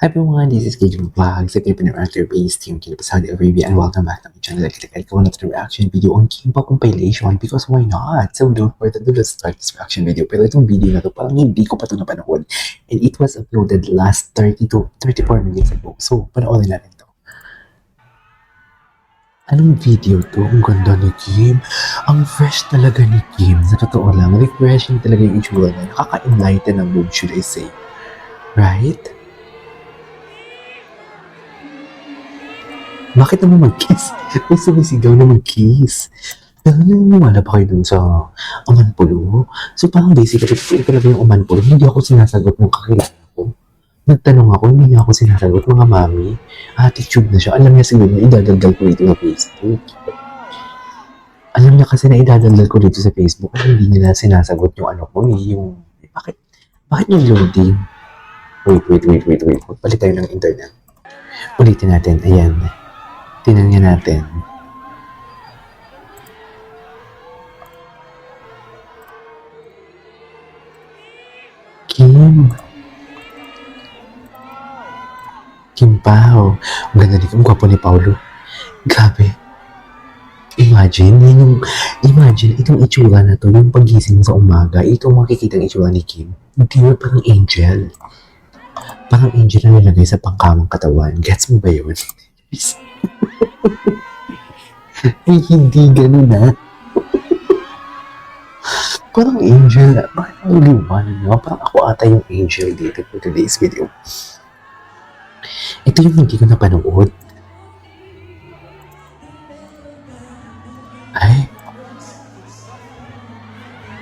Hi everyone, this is KJ Vlog, sa Filipino actor-based team Kim Saudi Arabia, and welcome back to my channel. Click ko na ito reaction video on Kimbap compilation because why not? So don't forget to let's start this reaction video. Pero itong video na to, parang hindi ko pa ito napanood. And it was uploaded last 30 to 34 minutes ago. So panoorin natin to. Anong video to? Ang ganda ni Kim. Ang fresh talaga ni Kim. Sa totoo lang, refreshing talaga yung itsura niya. Nakaka-enlighten ang mood, should I say. Right? Bakit naman mag-kiss? May sumisigaw na mag-kiss. Pero naniniwala ba kayo dun sa Amanpulo? So parang basically, ito talaga yung Amanpulo. Hindi ako sinasagot ng kakilala ko. Nagtanong ako, hindi niya ako sinasagot. Mga mami, attitude na siya. Alam niya siguro na idadagdal ko dito sa Facebook. Alam niya kasi na idadagdal ko dito sa Facebook. At hindi nila sinasagot yung ano ko. Yung, bakit yung loading? Wait. Palit tayo ng internet. Ulitin natin. Ayan. Tingnan niya natin. Kim Pao. Ang ganda ni Kim. Gwapo ni Paulo. Grabe. Imagine, itong itsura na to, yung pagising sa umaga, itong makikita ang itsura ni Kim. Hindi mo parang angel. Parang angel na nilagay sa pangkamang katawan. Gets mo ba yun? Ay, hindi ganun na. Parang angel. Bakit ang liwanag nyo? Parang ako ata yung angel dito for today's video. Ito yung hindi ko napanood. Ay.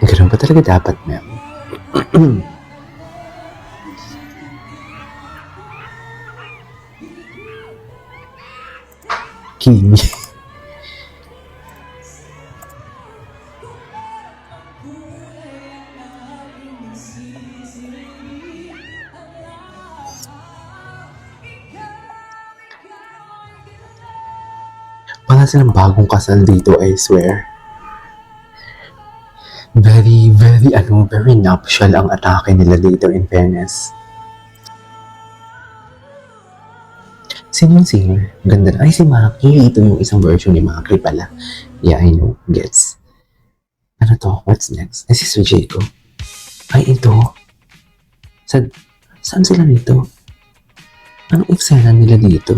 Ganun ba talaga dapat, ma'am? Kimi. Para silang bagong kasal dito, I swear. Very nuptial ang atake nila dito, in fairness. Sino yung singer? Ganda na. Ay, si Maki. Ito yung isang version ni Maki pala. Yeah, I know. Gets. Ano to? What's next? Ay, si Sujeko. Ay, ito. Saan sila nito? Anong eksena nila dito?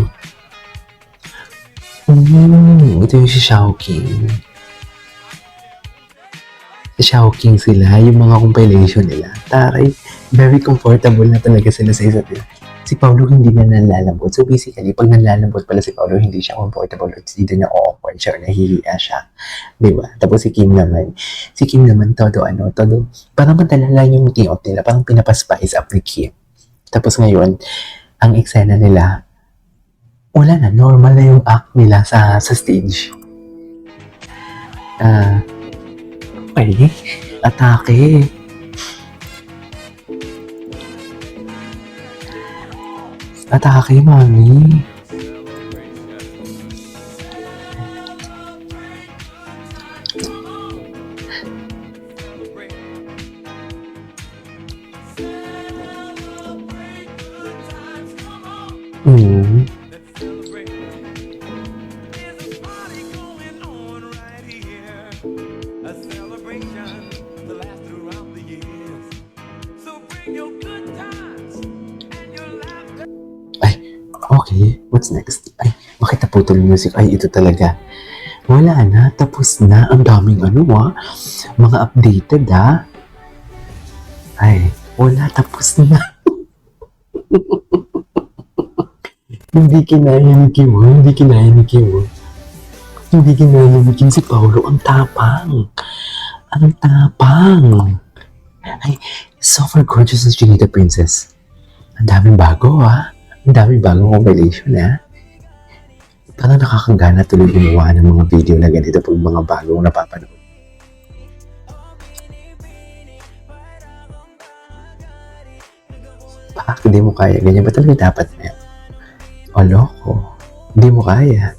Ito yung si Xiaoqing. Si Xiaoqing sila. Yung mga compilation nila. Taray. Very comfortable na talaga sila sa isa't isa. Si Paulo hindi na nalalambot. So basically, pag nalalambot pala si Paulo, hindi siya comfortable. It's either na awkward siya or nahihiya siya. Diba? Tapos si Kim naman, todo, parang madalala yung chaos nila. Parang pinapaspice up ni Kim. Tapos ngayon, ang eksena nila, wala na, normal na yung act nila sa stage. Atake. Atake, mami. Okay, what's next? Ay, bakit naputol yung music? Ay, ito talaga. Wala na, tapos na. Ang daming mga updated Ay, wala, tapos na. Hindi kinaya ni Kim. Hindi kinaya ni Kim si Paulo. Ang tapang. Ay, super gorgeous as Chinita Princess. Ang daming bago Ang daming bagong compilation Parang nakakagana tuloy gumawa ng mga video na ganito pag mga bagong napapanood. Bakit hindi mo kaya? Ganyan ba talaga dapat na? O loko. Hindi mo kaya.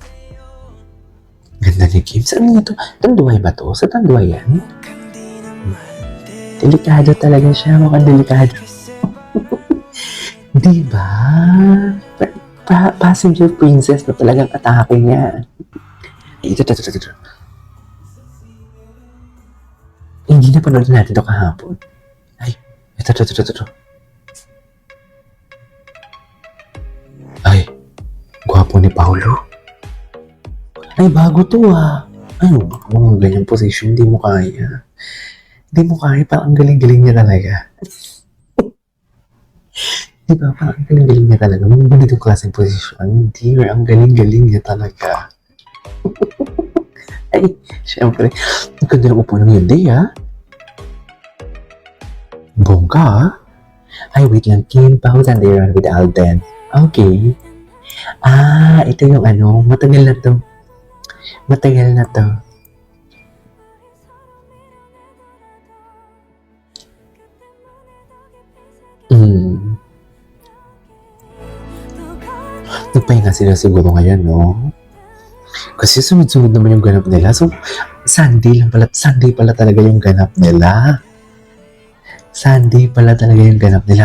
Ganda ni Kim. Saan nga to? Tanduay ba to? Sa Tanduay yan? Delikado talaga siya. Mukhang delikado. Diba? Passenger princess na talagang atake niya. Ito. Hindi na panood natin ito kahapon. Ay, ito. Ay, gwapo ni Paolo. Ay, bago to ah. Ano, mga ganyang position, hindi mo kaya. Hindi mo kaya, parang ang galing-galing niya talaga. Diba, parang ang galing-galing niya talaga. Mga ganitong klaseng position, dear, ang galing-galing niya talaga. Ay, syempre, ang ganda ng upo ng yun, day ah. Bongga ah. Ay, wait lang, Kim, pausan they run with Alden. Okay. Ah, ito yung ano, matagal na to. Nagpahinga sila siguro ngayon, no? Kasi sunod-sunod naman yung ganap nila. So, Sunday pala talaga yung ganap nila.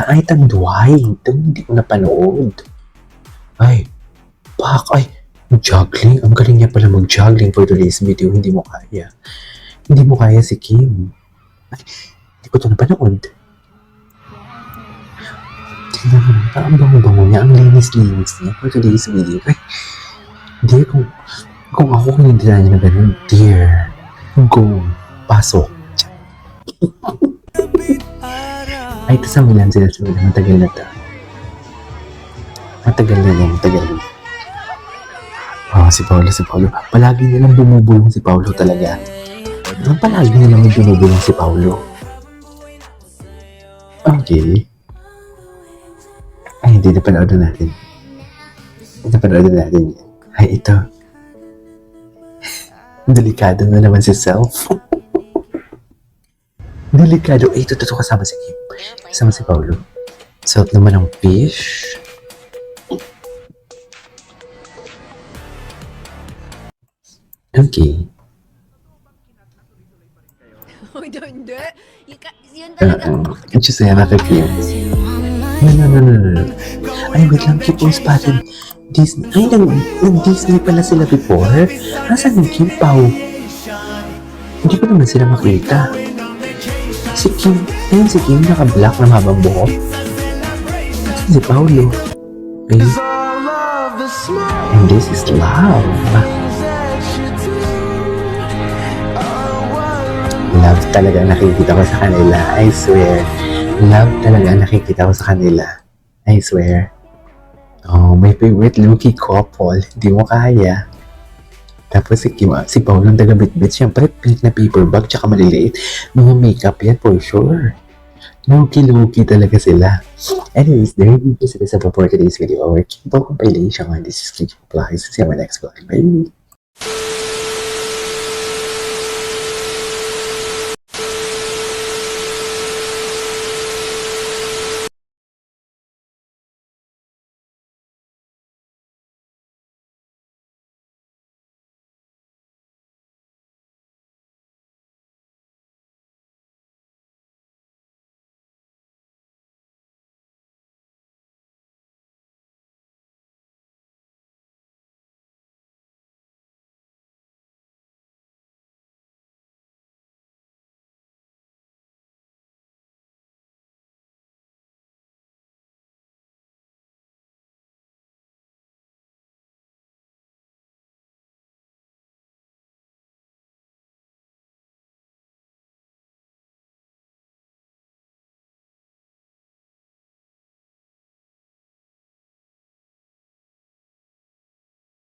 Ay, Dwight. Ito, hindi ko napanood. Ay, juggling. Ang galing niya pala mag-juggling for today's video. Hindi mo kaya si Kim. Ay, hindi ko ito napanood. Tingnan mo, parang bango-bango niya. Ang linis-linis niya for today's video. Ay, dear, kung ako kinindira niya na ganun, dear, go, pasok. Ay, ito sa Milan. Matagal na to. Matagal na. Si Paolo. Palagi nilang bumubulong si Paolo talaga. Palagi nilang bumubulong si Paolo. Okay. Ay, hindi napanood natin. Ay, ito. Delikado na naman si Self. Delikado. Ay, ito kasama si Kim. Kasama si Paolo. Self naman ang fish. Okay. Hindi. Yun talaga. Just say another Kim. No. Ay, wait lang. Keep on spotted. Disney. Ay, nag-Disney pala sila before. Nasaan yung Kim Pao? Hindi ko naman sila makita. Si Kim naka-black na mabang buhok. Si Paolo. Okay. And this is love. Love talaga nakikita ko sa kanila. I swear. Love talaga nakikita ko sa kanila. I swear. Oh, my favorite Loki couple. Hindi mo kaya. Tapos si Paolo ang taga-bit-bit. Siyempre, pink na paper bag tsaka maliliit. Mga makeup yan for sure. Loki talaga sila. Anyways, there you go sila sa for today's video. Our K-pop compilation. This is Kiki Plies. See you in my next vlog. Bye!